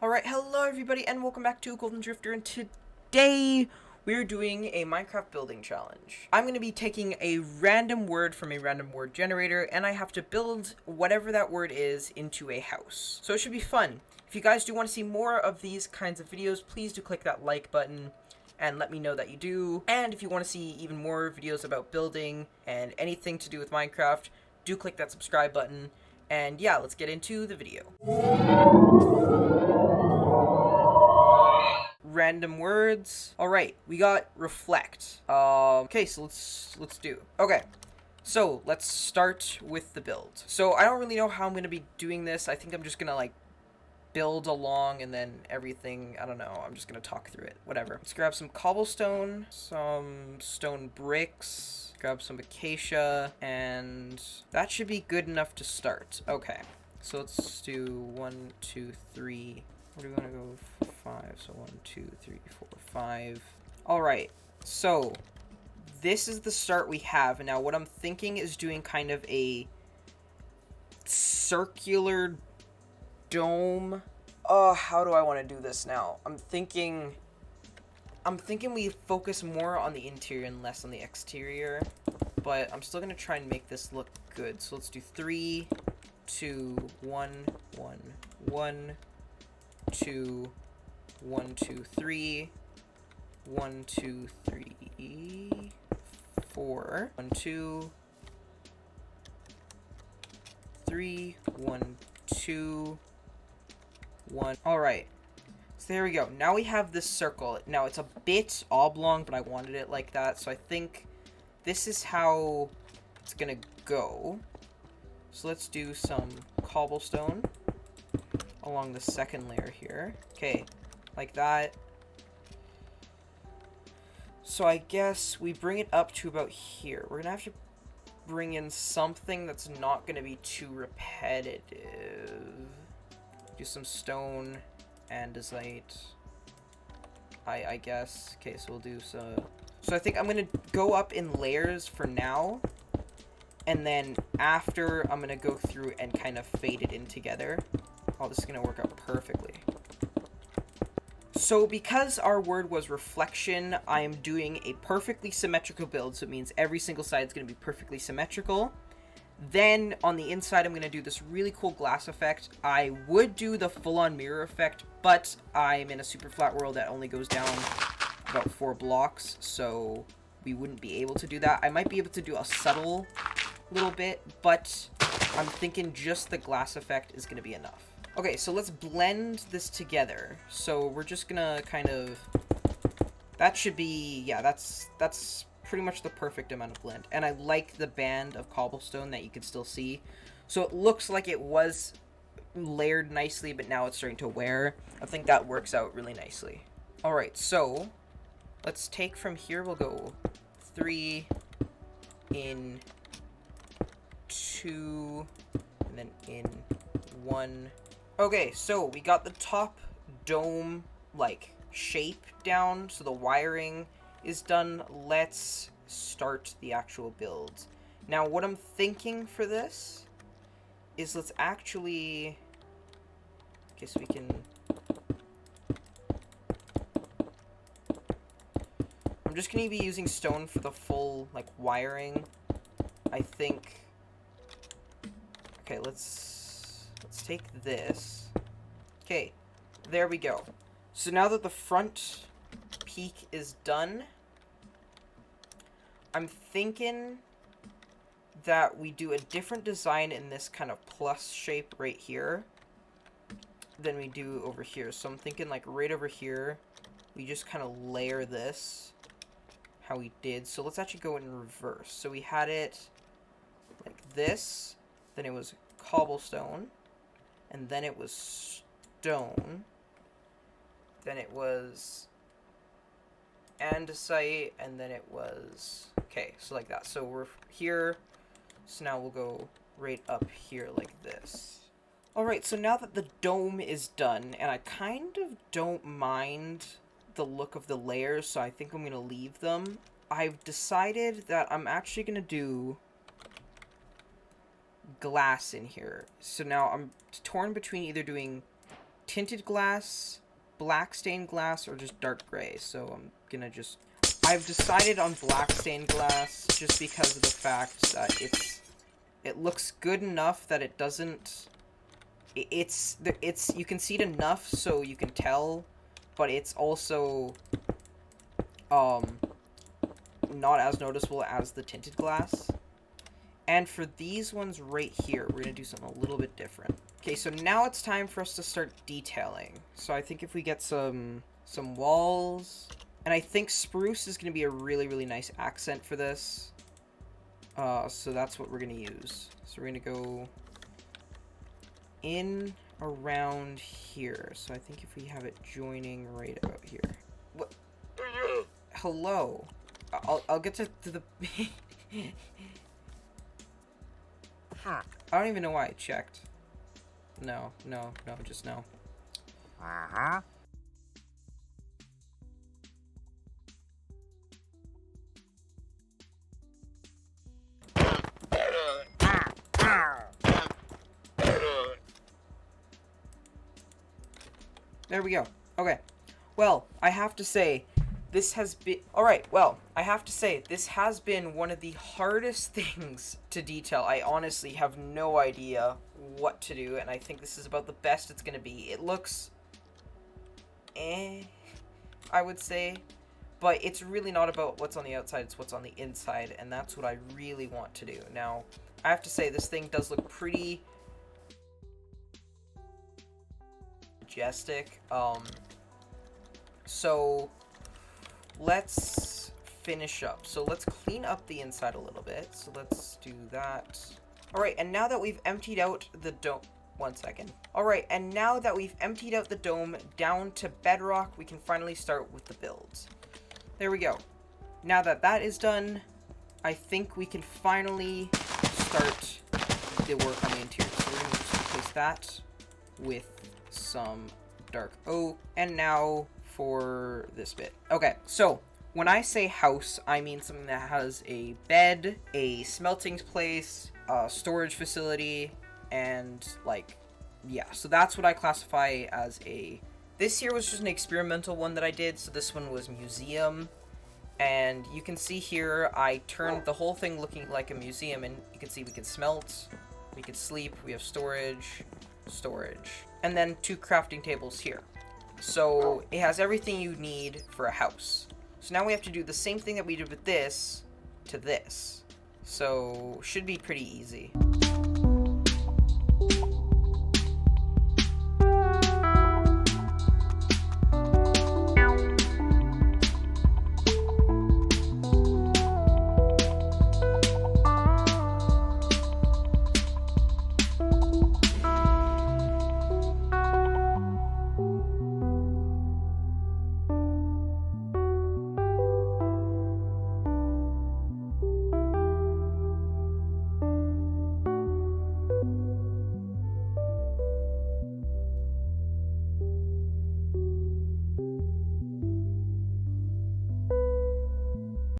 Alright, hello everybody and welcome back to Golden Drifter, and today we're doing a Minecraft building challenge. I'm going to be taking a random word from a random word generator, and I have to build whatever that word is into a house. So it should be fun. If you guys do want to see more of these kinds of videos, please do click that like button and let me know that you do. And if you want to see even more videos about building and anything to do with Minecraft, do click that subscribe button. And yeah, let's get into the video. Random words. All right, we got reflect. Okay, so let's do. Okay, so let's start with the build. So I don't really know how I'm gonna be doing this. I think I'm just gonna like build along and then everything. I don't know. I'm just gonna talk through it. Whatever. Let's grab some cobblestone, some stone bricks. Grab some acacia, and that should be good enough to start. Okay, so let's do 1, 2, 3. Where do we want to go? 5. So 1, 2, 3, 4, 5. All right. So this is the start we have. Now what I'm thinking is doing kind of a circular dome. How do I want to do this now? I'm thinking we focus more on the interior and less on the exterior, but I'm still gonna try and make this look good. So let's do 3, 2, 1, 1, 1, 2, 1, 2, 3, 1, 2, 3, 4, 1, 2, 3, 1, 2, 1. All right. So there we go. Now we have this circle. Now it's a bit oblong, but I wanted it like that. So I think this is how it's gonna go. So let's do some cobblestone along the second layer here. Okay, like that. So I guess we bring it up to about here. We're gonna have to bring in something that's not gonna be too repetitive. Do some stone andesite, I guess. Okay, so we'll do so I think I'm gonna go up in layers for now, and then after I'm gonna go through and kind of fade it in together. Oh, this is gonna work out perfectly. So because our word was reflection, I am doing a perfectly symmetrical build, so it means every single side is gonna be perfectly symmetrical. Then on the inside, I'm going to do this really cool glass effect. I would do the full-on mirror effect, but I'm in a super flat world that only goes down about 4 blocks, so we wouldn't be able to do that. I might be able to do a subtle little bit, but I'm thinking just the glass effect is going to be enough. Okay, so let's blend this together. So we're just going to kind of... That should be... Yeah, that's pretty much the perfect amount of blend. And I like the band of cobblestone that you can still see. So it looks like it was layered nicely, but now it's starting to wear. I think that works out really nicely. Alright, so let's take from here. We'll go 3 in 2 and then in 1. Okay, so we got the top dome like shape down, so the wiring is done. Let's start the actual build. Now what I'm thinking for this is let's actually, okay, so we can, I'm just gonna be using stone for the full like wiring, I think. Okay, let's take this. Okay, there we go. So now that the front peak is done, I'm thinking that we do a different design in this kind of plus shape right here than we do over here. So I'm thinking like right over here, we just kind of layer this how we did. So let's actually go in reverse. So we had it like this, then it was cobblestone, and then it was stone, then it was andesite, and then it was, okay, so like that. So we're here, so now we'll go right up here like this. Alright, so now that the dome is done, and I kind of don't mind the look of the layers, so I think I'm going to leave them, I've decided that I'm actually going to do glass in here. So now I'm torn between either doing tinted glass, black stained glass, or just dark gray. So I'm gonna just... I've decided on black stained glass just because of the fact that it looks good enough that it doesn't... It's you can see it enough so you can tell, but it's also not as noticeable as the tinted glass. And for these ones right here, we're gonna do something a little bit different. Okay, so now it's time for us to start detailing. So I think if we get some walls, and I think spruce is gonna be a really, really nice accent for this. So that's what we're gonna use. So we're gonna go in around here. So I think if we have it joining right about here. What? Hello. I'll get to the... I don't even know why I checked. No, just no. Uh-huh. There we go. Okay. Well, I have to say, this has been... Alright, well, I have to say, this has been one of the hardest things to detail. I honestly have no idea what to do, and I think this is about the best it's going to be. It looks... I would say. But it's really not about what's on the outside, it's what's on the inside, and that's what I really want to do. Now, I have to say, this thing does look pretty... majestic. So let's finish up. So let's clean up the inside a little bit. So let's do that. All right, and now that we've emptied out the dome, one second. All right, and now that we've emptied out the dome down to bedrock, we can finally start with the builds. There we go. Now that that is done, I think we can finally start the work on the interior. So we're gonna just replace that with some dark oak, and now for this bit. Okay, so when I say house, I mean something that has a bed, a smelting place, a storage facility, and like, yeah, so that's what I classify as a... This here was just an experimental one that I did, so this one was museum, and you can see here I turned the whole thing looking like a museum, and you can see we can smelt, we can sleep, we have storage, and then 2 crafting tables here. So it has everything you need for a house. So now we have to do the same thing that we did with this to this. So should be pretty easy.